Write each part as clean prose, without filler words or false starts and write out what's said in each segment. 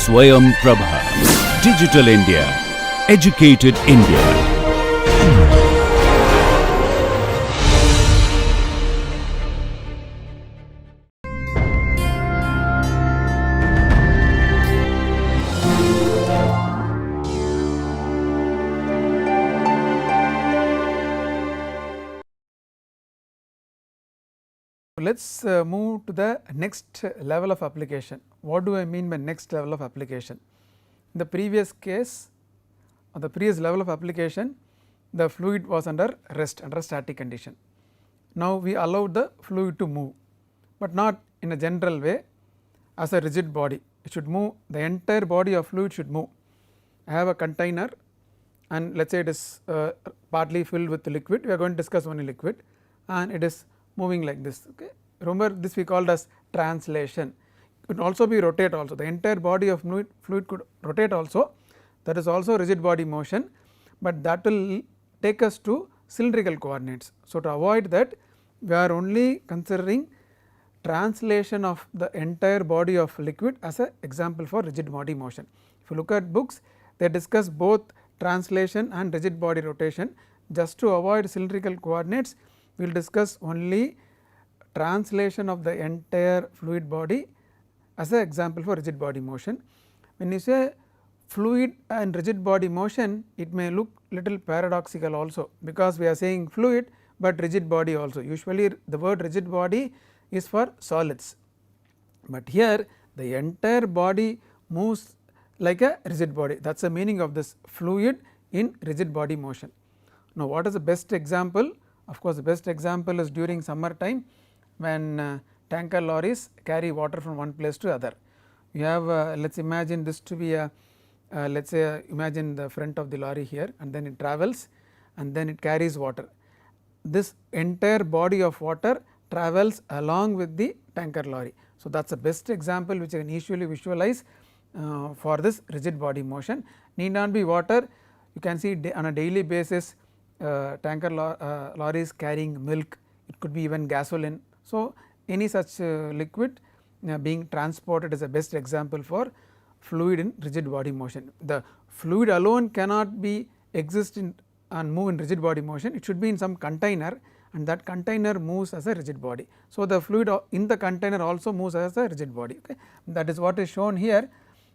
Swayam Prabha. Digital India. Educated India. Let us move to the next level of application. What do I mean by next level of application? In the previous case or the previous level of application, the fluid was under rest, under static condition. Now we allowed the fluid to move, but not in a general way as a rigid body. It should move, the entire body of fluid should move. I have a container and let us say it is partly filled with liquid, we are going to discuss only liquid, and it is moving like this. Okay. Remember, this we called as translation. It could also be rotate also, the entire body of fluid could rotate also, that is also rigid body motion, but that will take us to cylindrical coordinates. So, to avoid that, we are only considering translation of the entire body of liquid as an example for rigid body motion. If you look at books, they discuss both translation and rigid body rotation. Just to avoid cylindrical coordinates, we will discuss only translation of the entire fluid body as an example for rigid body motion. When you say fluid and rigid body motion, it may look little paradoxical also, because we are saying fluid, but rigid body also. Usually the word rigid body is for solids, but here the entire body moves like a rigid body, that is the meaning of this fluid in rigid body motion. Now what is the best example? Of course, the best example is during summer time, when tanker lorries carry water from one place to other. You have let us imagine this to be a let us say imagine the front of the lorry here, and then it travels and then it carries water. This entire body of water travels along with the tanker lorry. So, that is the best example which I can usually visualize for this rigid body motion. Need not be water, you can see on a daily basis tanker lorries carrying milk, it could be even gasoline. So, any such liquid being transported is the best example for fluid in rigid body motion. The fluid alone cannot be exist in and move in rigid body motion, it should be in some container, and that container moves as a rigid body. So, the fluid in the container also moves as a rigid body. Okay. That is what is shown here,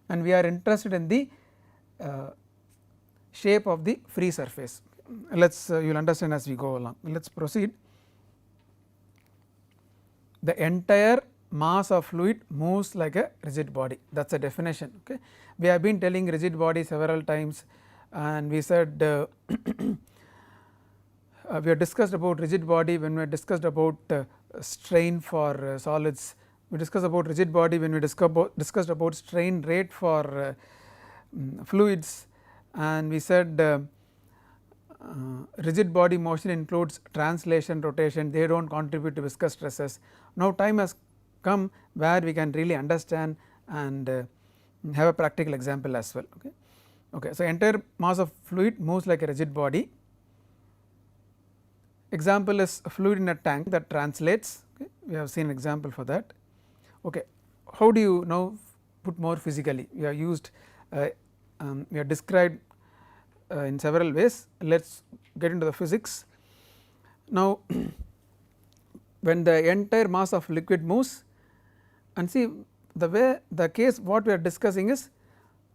and we are interested in the shape of the free surface. Let us you will understand as we go along. Let us proceed. The entire mass of fluid moves like a rigid body, that is a definition. Okay. We have been telling rigid body several times, and we said we have discussed about rigid body when we discussed about strain for solids. We discussed about rigid body when we discussed about strain rate for fluids, and we said rigid body motion includes translation, rotation, they do not contribute to viscous stresses. Now time has come where we can really understand and have a practical example as well. Okay. Okay. So, entire mass of fluid moves like a rigid body. Example is fluid in a tank that translates. Okay. We have seen an example for that. Okay. How do you now put more physically? We have used we have described in several ways. Let us get into the physics. Now when the entire mass of liquid moves, and see the way the case what we are discussing is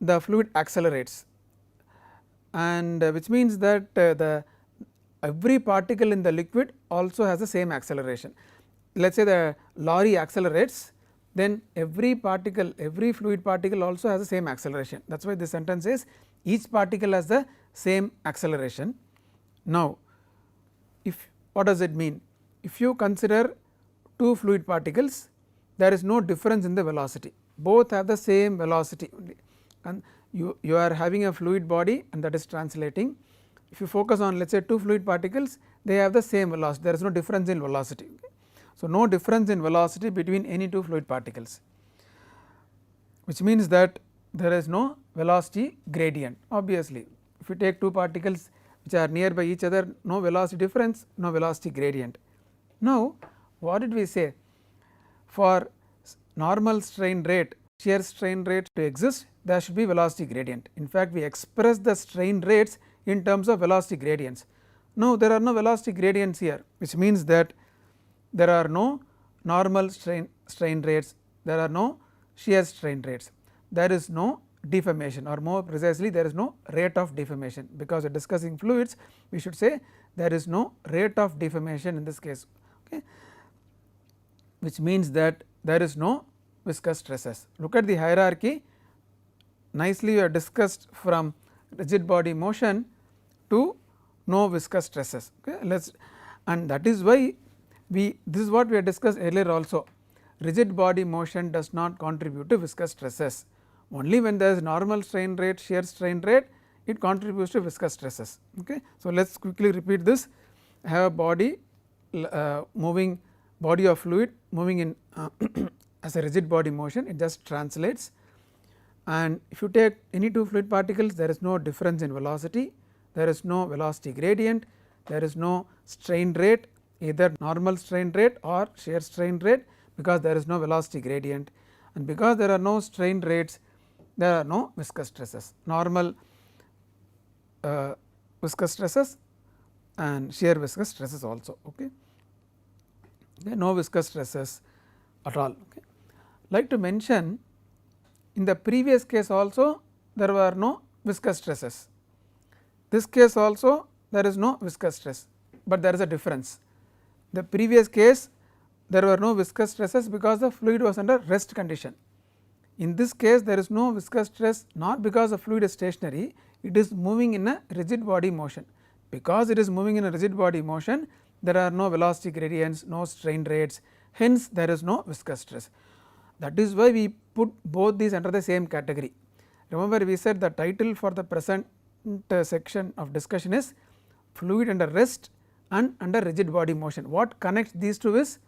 the fluid accelerates, and which means that the every particle in the liquid also has the same acceleration. Let us say the lorry accelerates, then every particle, every fluid particle also has the same acceleration. That is why this sentence says each particle has the same acceleration. Now if what does it mean? If you consider two fluid particles, there is no difference in the velocity, both have the same velocity only, and you are having a fluid body and that is translating. If you focus on let us say two fluid particles, they have the same velocity, there is no difference in velocity. Okay. So, no difference in velocity between any two fluid particles, which means that there is no velocity gradient. Obviously, if you take two particles which are nearby each other, no velocity difference, no velocity gradient. Now what did we say? For normal strain rate, shear strain rate to exist, there should be velocity gradient. In fact, we express the strain rates in terms of velocity gradients. No, there are no velocity gradients here, which means that there are no normal strain rates, there are no shear strain rates, there is no deformation, or more precisely there is no rate of deformation, because we are discussing fluids, we should say there is no rate of deformation in this case, okay, which means that there is no viscous stresses. Look at the hierarchy, nicely we have discussed from rigid body motion to no viscous stresses, okay. And that is why this is what we have discussed earlier also. Rigid body motion does not contribute to viscous stresses, only when there is normal strain rate, shear strain rate, it contributes to viscous stresses, okay. So, let us quickly repeat this. I have a body moving, body of fluid moving in as a rigid body motion, it just translates, and if you take any two fluid particles, there is no difference in velocity, there is no velocity gradient, there is no strain rate, either normal strain rate or shear strain rate, because there is no velocity gradient, and because there are no strain rates, there are no viscous stresses, normal viscous stresses and shear viscous stresses also, okay. No viscous stresses at all, okay. Like to mention, in the previous case also there were no viscous stresses, this case also there is no viscous stress, but there is a difference. The previous case there were no viscous stresses because the fluid was under rest condition. In this case there is no viscous stress, not because the fluid is stationary, it is moving in a rigid body motion. Because it is moving in a rigid body motion, there are no velocity gradients, no strain rates, hence there is no viscous stress. That is why we put both these under the same category. Remember, we said the title for the present section of discussion is fluid under rest and under rigid body motion. What connects these two is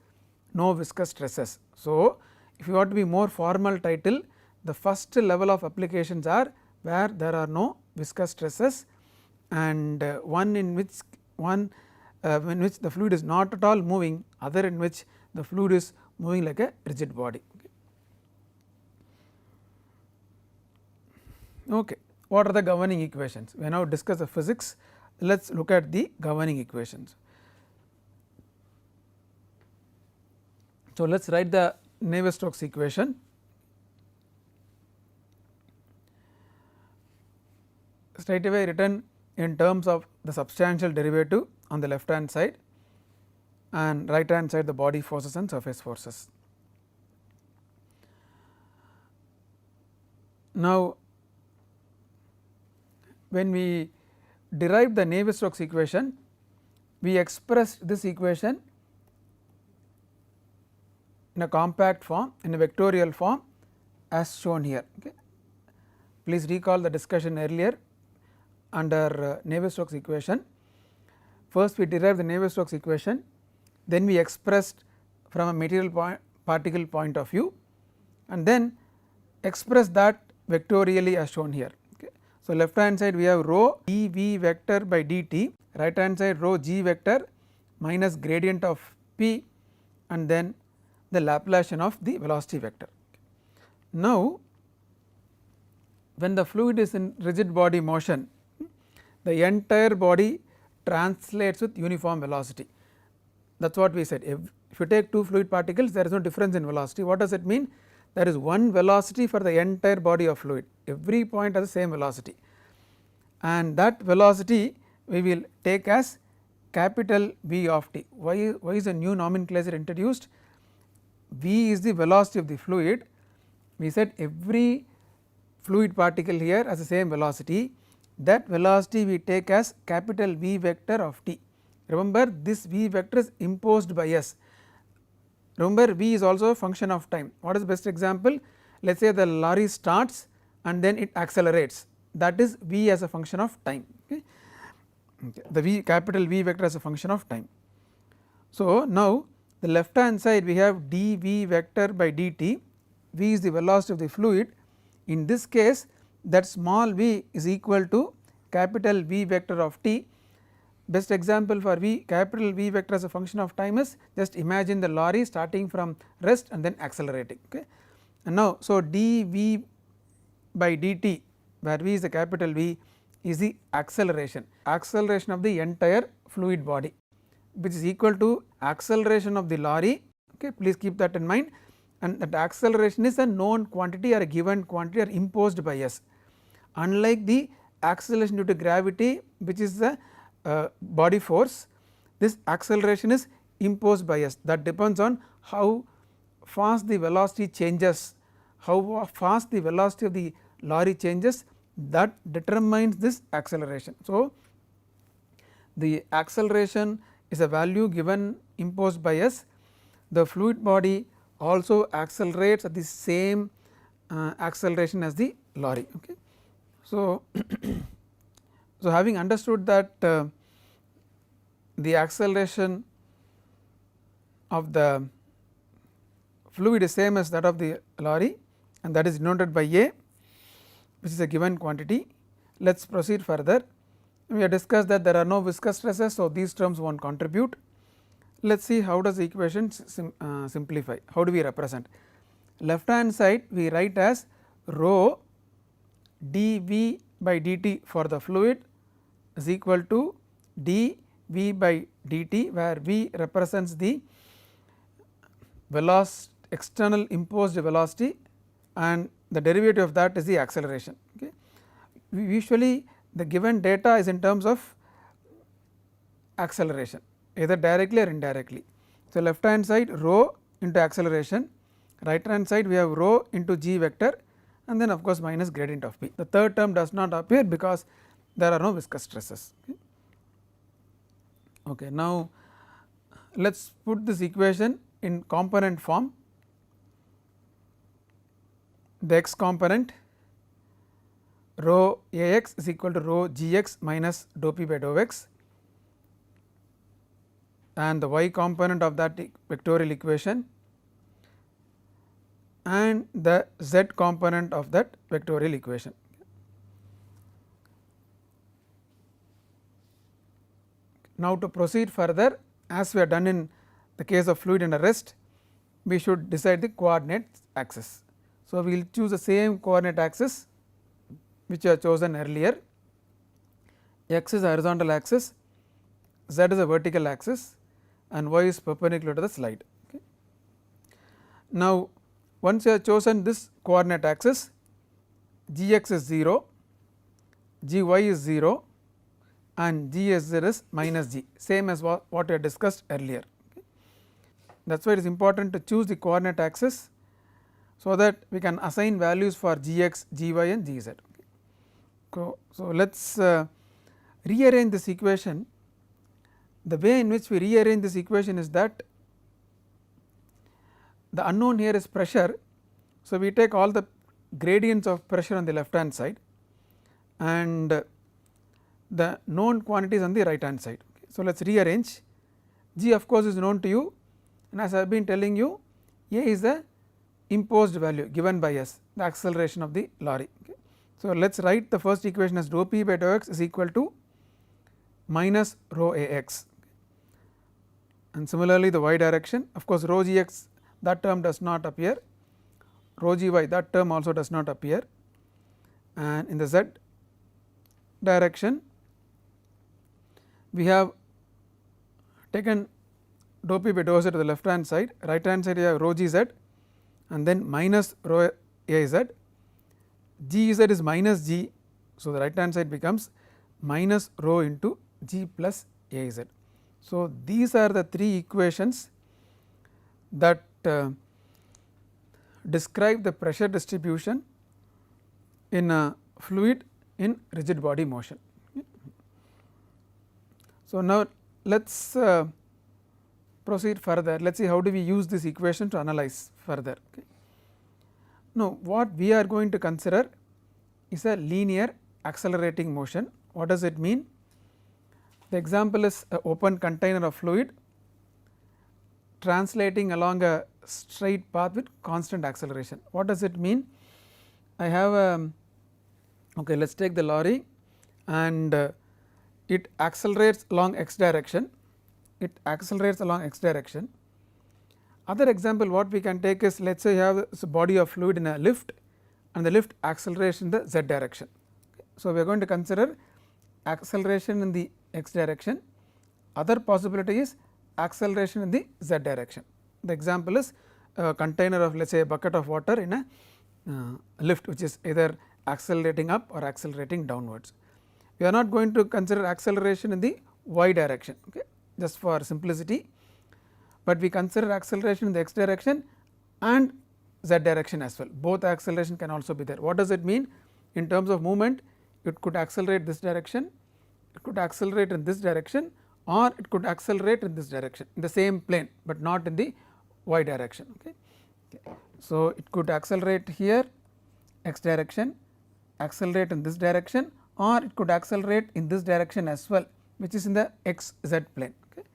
no viscous stresses. So, if you want to be more formal title, the first level of applications are where there are no viscous stresses, and one in which the fluid is not at all moving, other in which the fluid is moving like a rigid body. Okay. What are the governing equations? We have now discussed the physics, let us look at the governing equations. So, let us write the Navier-Stokes equation. Straight away written in terms of the substantial derivative on the left hand side and right hand side the body forces and surface forces. Now, when we derived the Navier-Stokes equation, we expressed this equation in a compact form, in a vectorial form as shown here. Okay. Please recall the discussion earlier under Navier-Stokes equation. First we derived the Navier-Stokes equation, then we expressed from a material particle point of view, and then express that vectorially as shown here. Okay. So, left hand side we have rho dV vector by dt, right hand side rho g vector minus gradient of p, and then the Laplacian of the velocity vector. Now, when the fluid is in rigid body motion, the entire body translates with uniform velocity. That is what we said. If you take two fluid particles, there is no difference in velocity. What does it mean? There is one velocity for the entire body of fluid, every point has the same velocity, and that velocity we will take as capital V of t. Why is a new nomenclature introduced? V is the velocity of the fluid. We said every fluid particle here has the same velocity, that velocity we take as capital V vector of t. Remember, this V vector is imposed by us. Remember, V is also a function of time. What is the best example? Let us say the lorry starts and then it accelerates, that is V as a function of time. Okay. The V capital V vector as a function of time. So, now the left hand side we have dV vector by dt, V is the velocity of the fluid. In this case, that small v is equal to capital V vector of t. Best example for V capital V vector as a function of time is, just imagine the lorry starting from rest and then accelerating. Okay. And now, so dV by dt, where V is the capital V, is the acceleration of the entire fluid body, which is equal to acceleration of the lorry. Okay, please keep that in mind, and that acceleration is a known quantity or a given quantity or imposed by us, unlike the acceleration due to gravity, which is the body force. This acceleration is imposed by us, that depends on how fast the velocity changes, how fast the velocity of the lorry changes, that determines this acceleration. So, the acceleration is a value given imposed by us. The fluid body also accelerates at the same acceleration as the lorry. Okay. So, so having understood that the acceleration of the fluid is same as that of the lorry, and that is denoted by A, which is a given quantity. Let us proceed further. We have discussed that there are no viscous stresses, so these terms will not contribute. Let us see how does the equation simplify. How do we represent? Left hand side we write as rho dV by dt for the fluid is equal to dV by dt, where V represents the velocity, external imposed velocity, and the derivative of that is the acceleration. Okay. Usually the given data is in terms of acceleration, either directly or indirectly. So, left hand side rho into acceleration, right hand side we have rho into g vector, and then of course minus gradient of p. The third term does not appear because there are no viscous stresses. Okay. Now, let us put this equation in component form. The x component rho A x is equal to rho g x minus dou p by dou x, and the y component of that vectorial equation, and the z component of that vectorial equation. Now, to proceed further, as we have done in the case of fluid and rest, we should decide the coordinate axis. So, we will choose the same coordinate axis which we have chosen earlier. X is a horizontal axis, z is a vertical axis, and y is perpendicular to the slide. Okay. Now, once you have chosen this coordinate axis, g x is 0, g y is 0, and g s z is minus g, same as what we have discussed earlier. Okay. That is why it is important to choose the coordinate axis, so that we can assign values for g x, g y and g z. Okay. So, let us rearrange this equation. The way in which we rearrange this equation is that the unknown here is pressure. So, we take all the gradients of pressure on the left hand side and the known quantities on the right hand side. Okay. So, let us rearrange. G of course is known to you, and as I have been telling you, A is the imposed value given by us, the acceleration of the lorry. Okay. So, let us write the first equation as dou p by dou x is equal to minus rho A x, and similarly the y direction, of course rho g x, that term does not appear, rho g y, that term also does not appear, and in the z direction we have taken dou p by dou z to the left hand side, right hand side we have rho g z and then minus rho A z, g z is minus g. So, the right hand side becomes minus rho into g plus A z. So, these are the three equations that describe the pressure distribution in a fluid in rigid body motion. So, now let us proceed further. Let us see how do we use this equation to analyze further. Okay. Now, what we are going to consider is a linear accelerating motion. What does it mean? The example is an open container of fluid translating along a straight path with constant acceleration. What does it mean? I have a, okay, let us take the lorry and it accelerates along x direction, it accelerates along x direction. Other example what we can take is, let us say you have this body of fluid in a lift and the lift acceleration in the z direction. So, we are going to consider acceleration in the x direction. Other possibility is acceleration in the z direction. The example is a container of, let us say, a bucket of water in a lift which is either accelerating up or accelerating downwards. We are not going to consider acceleration in the y direction, okay, just for simplicity, but we consider acceleration in the x direction and z direction as well. Both acceleration can also be there. What does it mean? In terms of movement, it could accelerate this direction, it could accelerate in this direction, or it could accelerate in this direction in the same plane, but not in the y direction. Okay. So, it could accelerate here x direction, accelerate in this direction, or it could accelerate in this direction as well, which is in the x z plane. Okay.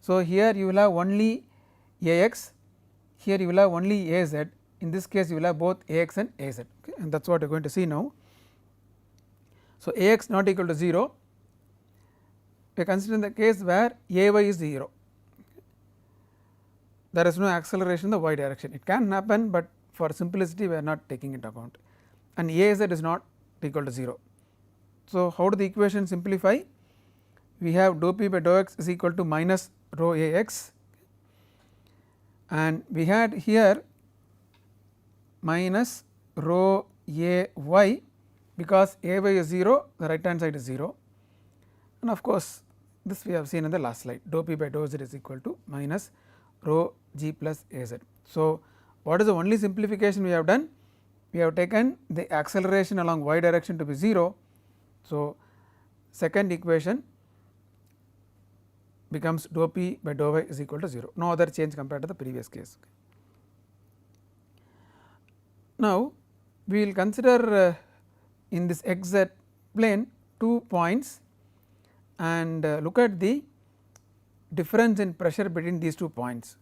So, here you will have only a x, here you will have only a z, in this case you will have both a x and a z, okay, and that is what you are going to see now. So, a x not equal to 0, we are considering the case where a y is 0, there is no acceleration in the y direction. It can happen, but for simplicity we are not taking into account, and a z is not equal to 0. So, how do the equation simplify? We have dou p by dou x is equal to minus rho a x, and we had here minus rho a y, because a y is 0, the right hand side is 0, and of course, this we have seen in the last slide, dou p by dou z is equal to minus rho g plus a z. So, what is the only simplification we have done? We have taken the acceleration along y direction to be 0. So, second equation becomes dou p by dou y is equal to 0, no other change compared to the previous case. Now, we will consider in this x z plane 2 points and look at the difference in pressure between these 2 points.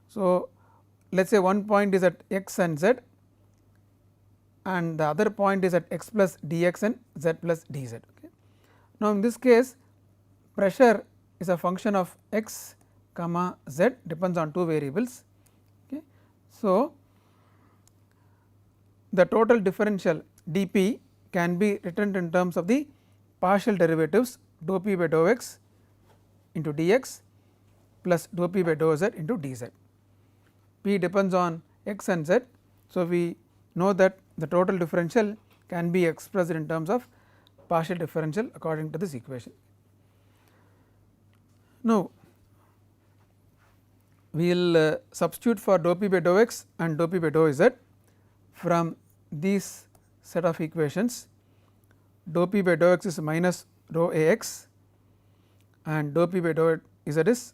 So, let us say one point is at x and z, and the other point is at x plus dx and z plus dz. Okay. Now, in this case pressure is a function of x comma z, depends on 2 variables. Okay. So, the total differential dP can be written in terms of the partial derivatives dou p by dou x into dx plus dou p by dou z into dz. P depends on x and z. So, we know that the total differential can be expressed in terms of partial differential according to this equation. Now, we will substitute for dou p by dou x and dou p by dou z from these set of equations. Dou p by dou x is minus rho a x and dou p by dou z is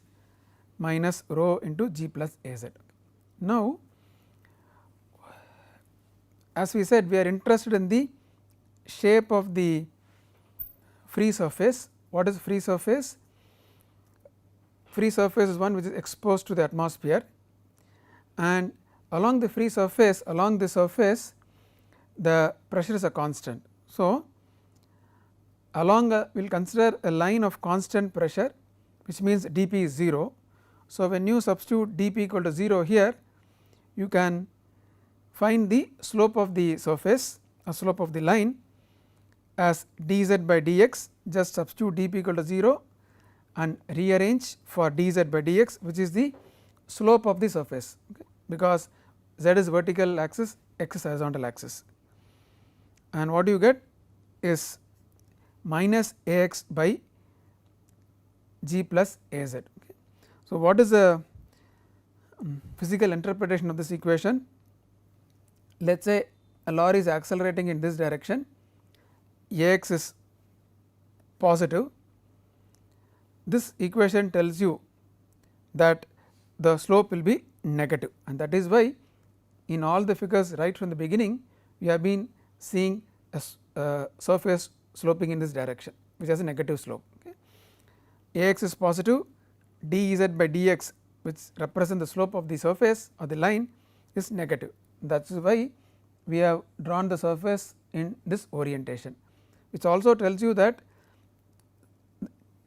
minus rho into g plus a z. Now, as we said, we are interested in the shape of the free surface. What is free surface? Free surface is one which is exposed to the atmosphere, and along the free surface, along the surface the pressure is a constant. So, along we will consider a line of constant pressure, which means dP is 0. So, when you substitute dP equal to 0 here, you can find the slope of the surface or slope of the line as dz by dx. Just substitute dP equal to 0 and rearrange for dz by dx, which is the slope of the surface, okay, because z is vertical axis, x is horizontal axis, and what you get is minus ax by g plus az. Okay. So, what is the physical interpretation of this equation? Let us say a lorry is accelerating in this direction, ax is positive. This equation tells you that the slope will be negative, and that is why in all the figures right from the beginning we have been seeing a surface sloping in this direction, which has a negative slope. Okay. Ax is positive, dz by dx, which represent the slope of the surface or the line, is negative. That is why we have drawn the surface in this orientation, which also tells you that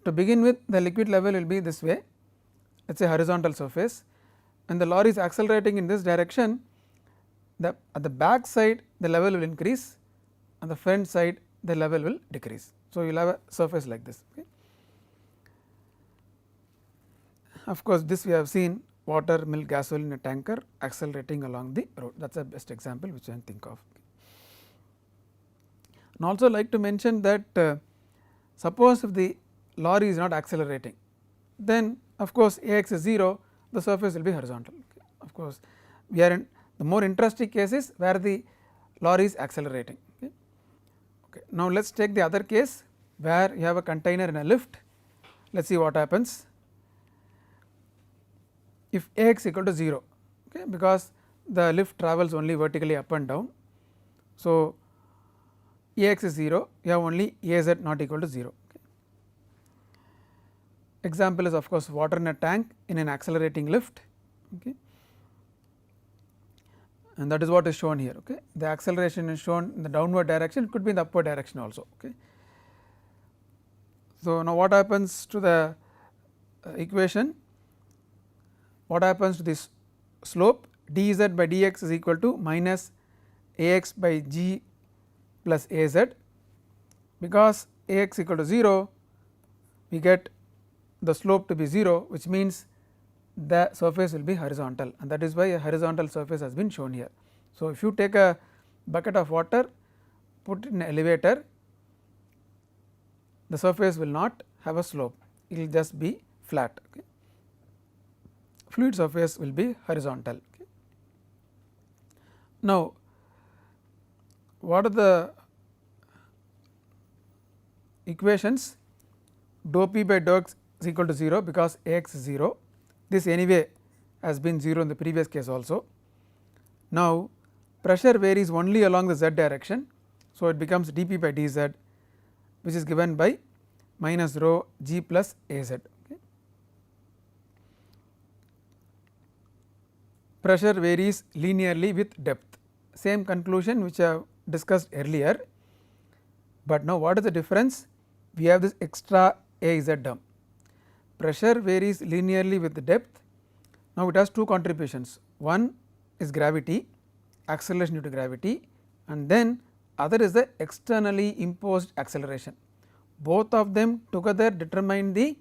to begin with the liquid level will be this way, let us say horizontal surface, and the lorry is accelerating in this direction. At the back side the level will increase, on the front side the level will decrease. So, you will have a surface like this. Okay. Of course, this we have seen water, milk, gasoline in a tanker accelerating along the road, that is the best example which I can think of. And also like to mention that suppose if the lorry is not accelerating, then of course Ax is 0, the surface will be horizontal. Okay. Of course, we are in the more interesting cases where the lorry is accelerating. Okay. Okay. Now, let us take the other case where you have a container in a lift. Let us see what happens if Ax equal to 0, okay, because the lift travels only vertically up and down. So, Ax is 0, you have only Az not equal to 0. Okay. Example is of course water in a tank in an accelerating lift, okay, and that is what is shown here. Okay. The acceleration is shown in the downward direction, it could be in the upward direction also. Okay. So, now what happens to the equation? What happens to this slope? dz by dx is equal to minus Ax by g plus Az, because Ax equal to 0, we get the slope to be 0, which means the surface will be horizontal, and that is why a horizontal surface has been shown here. So, if you take a bucket of water, put it in an elevator, the surface will not have a slope, it will just be flat. Okay. Fluid surface will be horizontal. Okay. Now, what are the equations? Dou p by dou x is equal to 0, because Ax is 0, this anyway has been 0 in the previous case also. Now, pressure varies only along the z direction. So, it becomes dp by dz, which is given by minus rho g plus Az. Okay. Pressure varies linearly with depth, same conclusion which I have discussed earlier, but now what is the difference? We have this extra Az term. Pressure varies linearly with the depth. Now, it has two contributions, one is gravity, acceleration due to gravity, and then other is the externally imposed acceleration. Both of them together determine the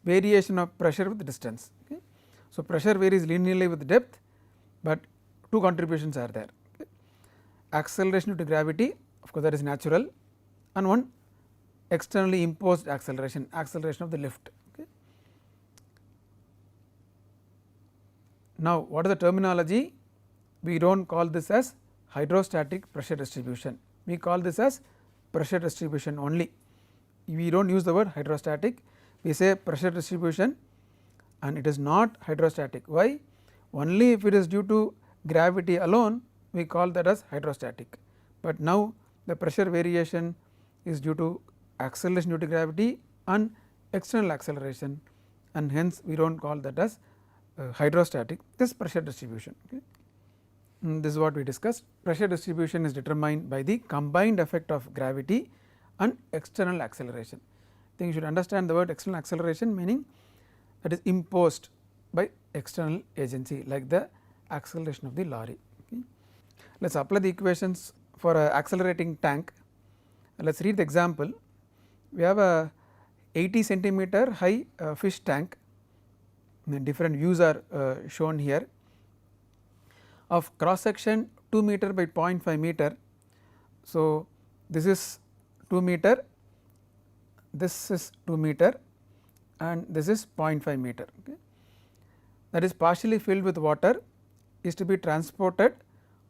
variation of pressure with distance. Okay. So, pressure varies linearly with depth, but two contributions are there. Okay. Acceleration due to gravity, of course, that is natural, and one externally imposed acceleration, acceleration of the lift. Okay. Now, what is the terminology? We do not call this as hydrostatic pressure distribution, we call this as pressure distribution only. We do not use the word hydrostatic, we say pressure distribution, and it is not hydrostatic. Why? Only if it is due to gravity alone, we call that as hydrostatic, but now the pressure variation is due to acceleration due to gravity and external acceleration, and hence we do not call that as hydrostatic, this pressure distribution. Okay. This is what we discussed. Pressure distribution is determined by the combined effect of gravity and external acceleration. I think you should understand the word external acceleration, meaning that is imposed by external agency like the acceleration of the lorry. Okay. Let us apply the equations for a accelerating tank. Let us read the example. We have a 80 centimeter high fish tank, different views are shown here, of cross section 2 meter by 0.5 meter. So, this is 2 meter, this is 2 meter, and this is 0.5 meter. Okay. That is partially filled with water, is to be transported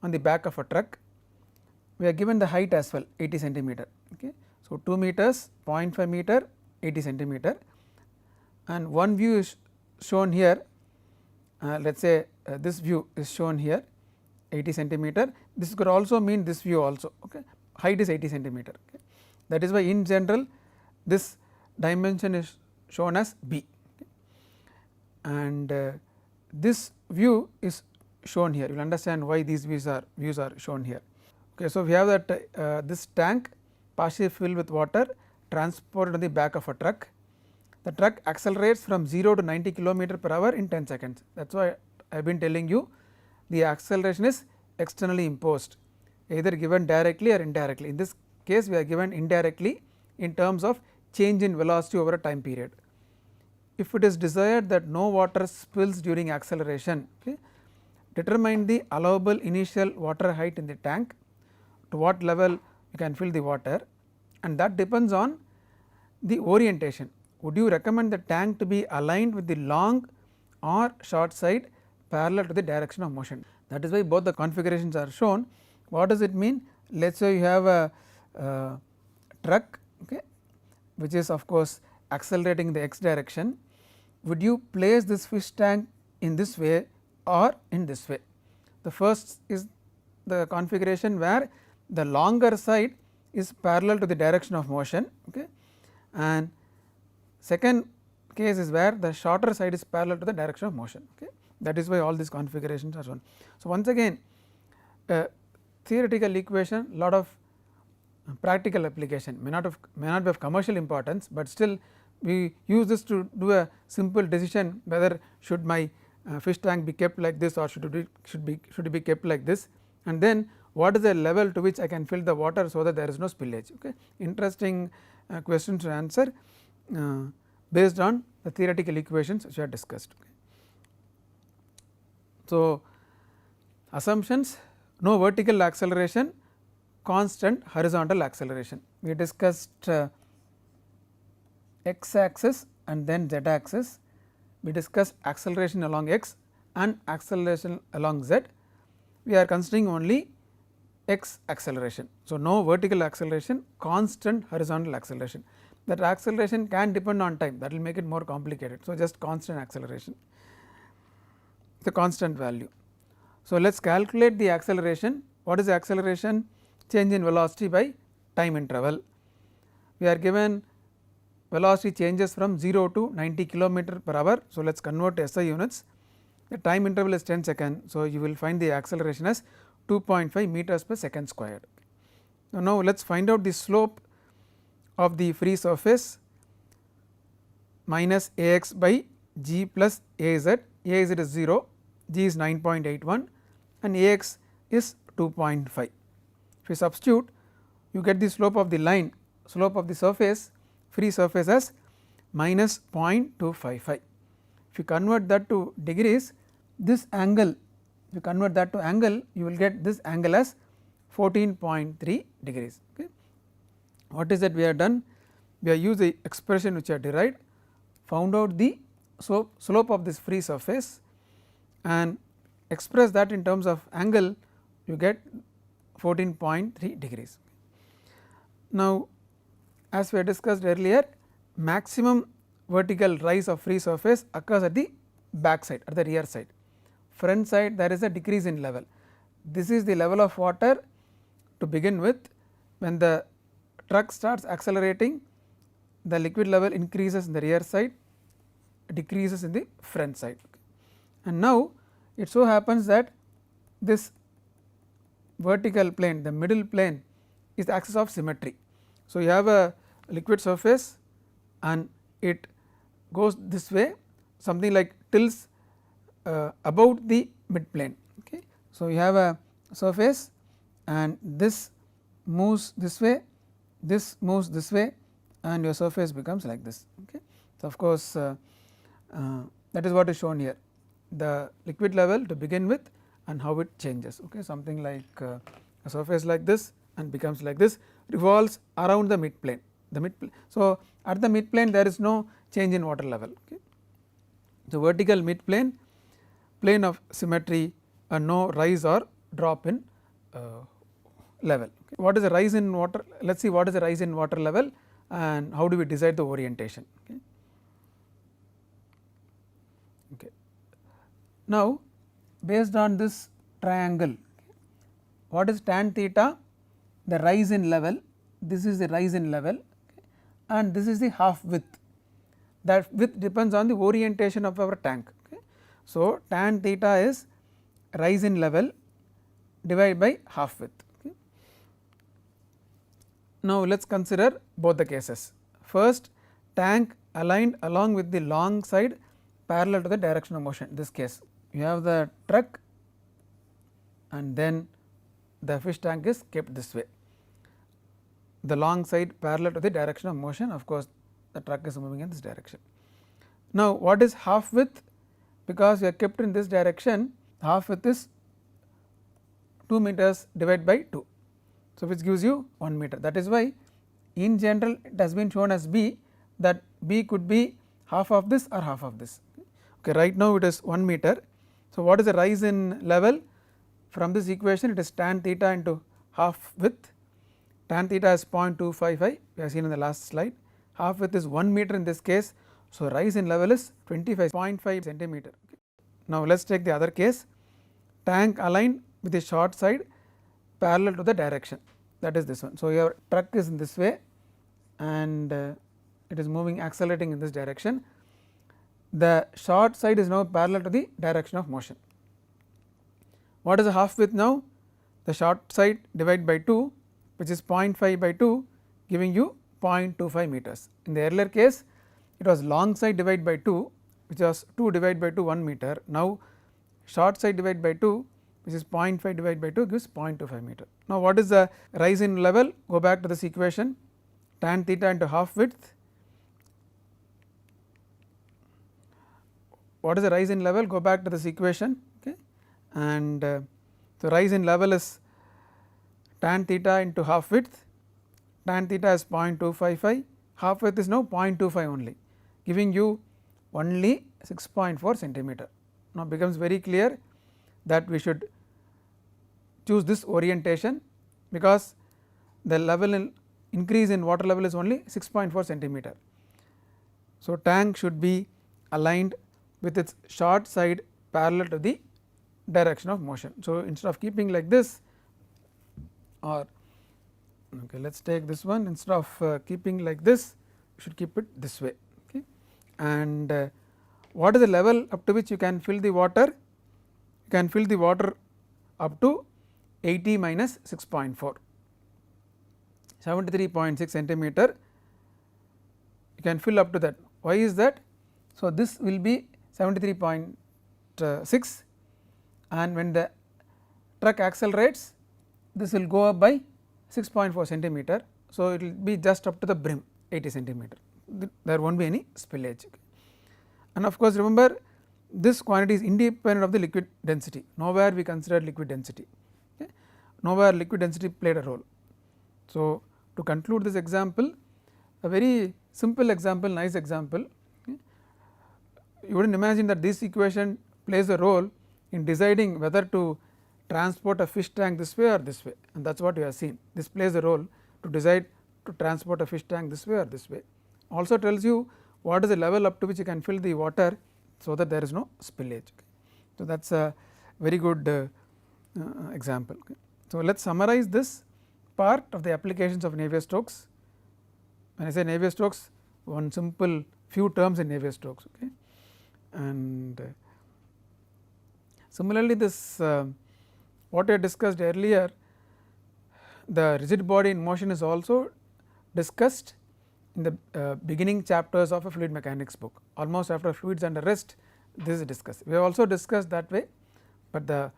on the back of a truck. We are given the height as well, 80 centimeter. Okay. So, 2 meters, 0.5 meter, 80 centimeter, and one view is shown here. Let us say this view is shown here, 80 centimeter. This could also mean this view also. Okay. Height is 80 centimeter. Okay. That is why in general this dimension is shown as b, okay. And this view is shown here. You will understand why these views are shown here. Okay. So, we have that this tank partially filled with water transported on the back of a truck. The truck accelerates from 0 to 90 kilometer per hour in 10 seconds. That is why I have been telling you the acceleration is externally imposed. either given directly or indirectly. In this case we are given indirectly in terms of change in velocity over a time period. If it is desired that no water spills during acceleration, okay, determine the allowable initial water height in the tank, to what level you can fill the water, and that depends on the orientation. Would you recommend the tank to be aligned with the long or short side parallel to the direction of motion? That is why both the configurations are shown. What does it mean? Let us say you have a truck, okay, which is of course accelerating in the x direction. Would you place this fish tank in this way or in this way? The first is the configuration where the longer side is parallel to the direction of motion, okay, and second case is where the shorter side is parallel to the direction of motion, okay. That is why all these configurations are shown. So, once again theoretical equation, lot of practical application, may not be of commercial importance, but still we use this to do a simple decision whether should my fish tank be kept like this or should it be kept like this, and then what is the level to which I can fill the water so that there is no spillage. Okay. Interesting question to answer based on the theoretical equations which are discussed. Okay. So, assumptions: no vertical acceleration, constant horizontal acceleration. We discussed x axis and then z axis. We discussed acceleration along x and acceleration along z. We are considering only x acceleration. So, no vertical acceleration, constant horizontal acceleration. That acceleration can depend on time, that will make it more complicated. So, just constant acceleration, the constant value. So, let us calculate the acceleration. What is the acceleration? Change in velocity by time interval. We are given velocity changes from 0 to 90 kilometer per hour. So, let us convert to SI units. The time interval is 10 seconds. So, you will find the acceleration as 2.5 meters per second squared. Now, let us find out the slope of the free surface minus Ax by g plus Az. Az is 0, g is 9.81 and Ax is 2.5. If you substitute, you get the slope of the line, slope of the surface, free surface as minus 0.255. If you convert that to degrees, this angle, if you convert that to angle, you will get this angle as 14.3 degrees. Okay. What is that we have done? We have used the expression which I derived, found out the slope of this free surface and express that in terms of angle, you get 14.3 degrees. Now, as we had discussed earlier, maximum vertical rise of free surface occurs at the back side, at the rear side. Front side there is a decrease in level. This is the level of water to begin with. When the truck starts accelerating, the liquid level increases in the rear side, decreases in the front side. And now, it so happens that this vertical plane, the middle plane is the axis of symmetry. So, you have a liquid surface and it goes this way, something like tilts about the mid plane. Okay. So, you have a surface and this moves this way, this moves this way and your surface becomes like this. Okay. So, of course, that is what is shown here, the liquid level to begin with and how it changes. Okay. Something like a surface like this and becomes like this, revolves around the mid plane. So, at the mid plane there is no change in water level. Okay. So, vertical mid plane, plane of symmetry and no rise or drop in level. Okay. What is the rise in water? Let us see what is the rise in water level and how do we decide the orientation. Okay. Okay. Now, based on this triangle, what is tan theta? The rise in level, this is the rise in level, okay, and this is the half width. That width depends on the orientation of our tank. Okay. So, tan theta is rise in level divided by half width. Okay. Now, let us consider both the cases. First, tank aligned along with the long side parallel to the direction of motion. In this case, you have the truck and then the fish tank is kept this way, the long side parallel to the direction of motion. Of course, the truck is moving in this direction. Now, what is half width? Because we are kept in this direction, half width is 2 meters divided by 2. So, which gives you 1 meter. That is why in general it has been shown as B, that B could be half of this or half of this. Okay, right now it is 1 meter. So, what is the rise in level? From this equation it is tan theta into half width. Tan theta is 0.255, we have seen in the last slide. Half width is 1 meter in this case. So, rise in level is 25.5 centimeter. Okay. Now, let us take the other case, tank aligned with the short side parallel to the direction, that is this one. So, your truck is in this way and it is moving, accelerating in this direction. The short side is now parallel to the direction of motion. What is the half width now? The short side divided by 2, which is 0.5 by 2, giving you 0.25 meters. In the earlier case it was long side divided by 2, which was 2 divided by 2 1 meter. Now, short side divided by 2, which is 0.5 divided by 2 gives 0.25 meter. Now, what is the rise in level? Go back to this equation, tan theta into half width. What is the rise in level? Go back to this equation, okay. And the rise in level is tan theta into half width. Tan theta is 0.255, half width is now 0.25 only, giving you only 6.4 centimeter. Now, becomes very clear that we should choose this orientation, because the level in increase in water level is only 6.4 centimeter. So, tank should be aligned with its short side parallel to the direction of motion. So, instead of keeping like this, or okay, let us take this one, instead of keeping like this, you should keep it this way. Okay. And what is the level up to which you can fill the water? You can fill the water up to 80 minus 6.4, 73.6 centimeter, you can fill up to that. Why is that? So, this will be 73.6, and when the truck accelerates, this will go up by 6.4 centimeter. So, it will be just up to the brim 80 centimeter, there will not be any spillage. And of course, remember this quantity is independent of the liquid density, nowhere we considered liquid density, okay. Nowhere liquid density played a role. So, to conclude this example, a very simple example, nice example, okay. You would not imagine that this equation plays a role in deciding whether to transport a fish tank this way or this way, and that is what you have seen. This plays a role to decide to transport a fish tank this way or this way. Also tells you what is the level up to which you can fill the water, so that there is no spillage. Okay. So, that is a very good example. Okay. So, let us summarize this part of the applications of Navier-Stokes. When I say Navier-Stokes, one simple few terms in Navier-Stokes. Okay. And similarly, this what I discussed earlier, the rigid body in motion is also discussed in the beginning chapters of a fluid mechanics book. Almost after fluids under rest, this is discussed. We have also discussed that way, but the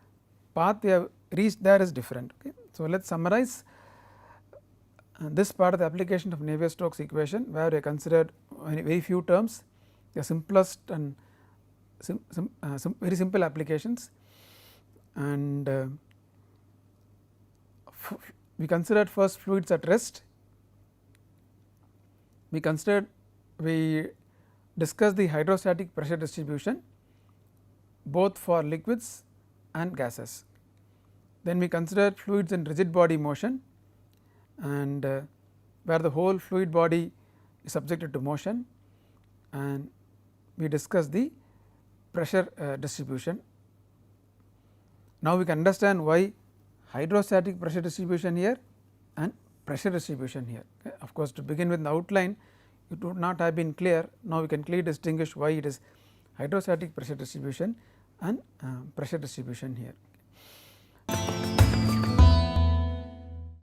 path we have reached there is different. Okay. So, let us summarize this part of the application of Navier-Stokes equation, where we have considered very few terms, the simplest and very simple applications, and we considered first fluids at rest. We discussed the hydrostatic pressure distribution both for liquids and gases. Then we considered fluids in rigid body motion, and where the whole fluid body is subjected to motion, and we discussed the pressure distribution. Now, we can understand why hydrostatic pressure distribution here and pressure distribution here. Okay. Of course, to begin with the outline it would not have been clear. Now, we can clearly distinguish why it is hydrostatic pressure distribution and pressure distribution here.